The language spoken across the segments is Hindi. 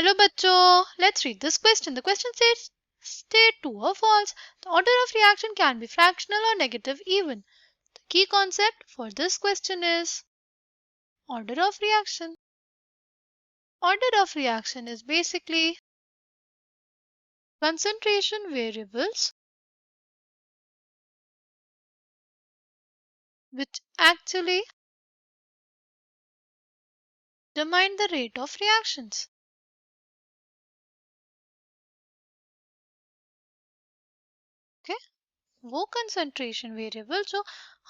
Hello bachcho, let's read this question. The question says state true or false. The order of reaction can be fractional or negative even. The key concept for this question is order of reaction. Order of reaction is basically concentration variables which actually determine the rate of reactions. Okay? वो concentration variable जो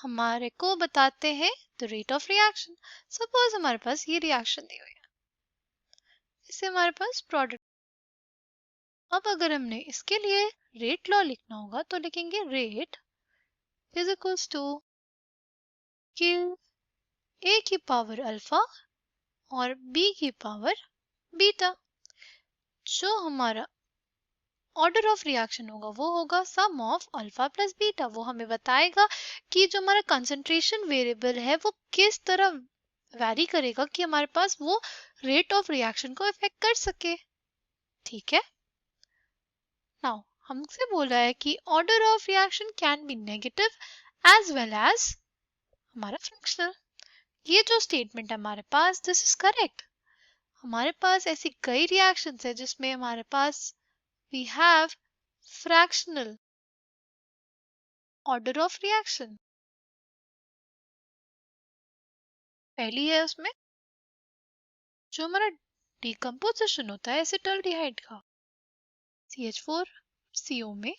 हमारे को बताते हैं the rate of reaction. Suppose हमारे पास ये reaction दी हुई है. इससे हमारे पास प्रोडक्ट. अब अगर हमने इसके लिए रेट लॉ लिखना होगा तो लिखेंगे रेट इज इक्वल्स टू कि ए की पावर अल्फा और बी की पावर बीटा. जो हमारा ऑर्डर ऑफ रिएक्शन होगा वो होगा सम ऑफ अल्फा प्लस बीटा. वो हमें बताएगा कि जो हमारा कंसंट्रेशन वेरिएबल है वो किस तरह वैरी करेगा कि हमारे पास वो रेट ऑफ रिएक्शन को इफेक्ट कर सके. ठीक है. नाउ हमसे बोला है कि order of reaction can be negative as well as हमारा फ्रैक्शनल. ये जो स्टेटमेंट है हमारे पास दिस इज करेक्ट. हमारे पास ऐसी कई रिएक्शंस है जिसमें हमारे पास we have fractional order of reaction. पहली है उसमें जो हमारा डिकम्पोजिशन होता है एसिटल्डिहाइड का CH4CO में.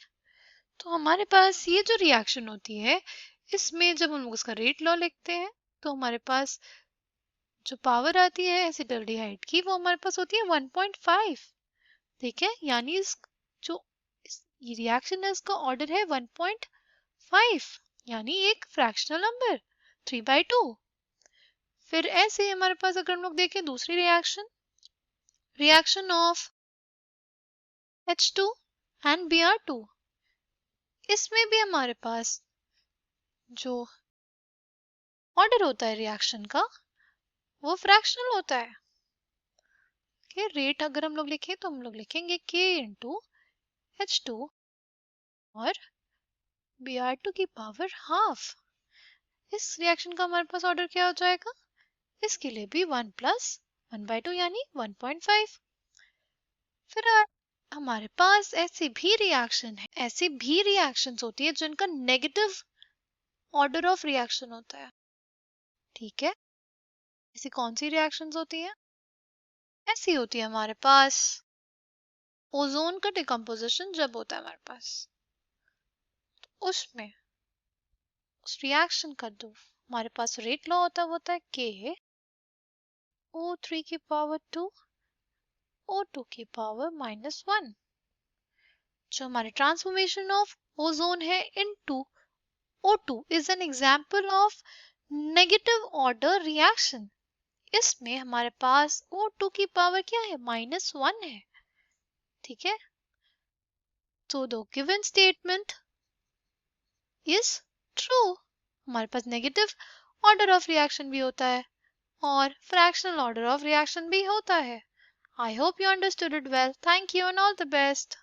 तो हमारे पास ये जो रिएक्शन होती है इसमें जब हम उसका रेट लॉ लिखते हैं तो हमारे पास जो पावर आती है एसिटल्डिहाइड की वो हमारे पास होती है 1.5. ठीक है. यानी जो ये रिएक्शन है इसका ऑर्डर है 1.5 यानी एक फ्रैक्शनल नंबर 3/2. फिर ऐसे ही हमारे पास अगर हम लोग देखें दूसरी reaction of H2 and Br2. इसमें भी हमारे पास जो ऑर्डर होता है रिएक्शन का वो फ्रैक्शनल होता है. के रेट अगर हम लोग लिखें तो हम लोग लिखेंगे K इंटू H2 और Br2 की पावर हाफ. इस रिएक्शन का हमारे पास ऑर्डर क्या हो जाएगा. इसके लिए भी 1 प्लस 1/2 यानी 1.5. फिर हमारे पास ऐसी भी रिएक्शंस होती है जिनका नेगेटिव ऑर्डर ऑफ रिएक्शन होता है. ठीक है. ऐसी कौन सी रिएक्शंस होती है. ऐसी होती है हमारे पास ओजोन का डिकम्पोजिशन जब होता है हमारे पास तो उसमें उस रिएक्शन का जो हमारे पास रेट लॉ होता है वो होता है K O3 की पावर 2 O2 की पावर -1. जो हमारे ट्रांसफॉर्मेशन ऑफ ओजोन है into O2 is an example of negative order reaction. इसमें हमारे पास O2 की पावर क्या है -1 है. ठीक है. तो the given statement is true. हमारे पास नेगेटिव ऑर्डर ऑफ रिएक्शन भी होता है और फ्रैक्शनल ऑर्डर ऑफ रिएक्शन भी होता है. I hope you understood it well. Thank you and all the best.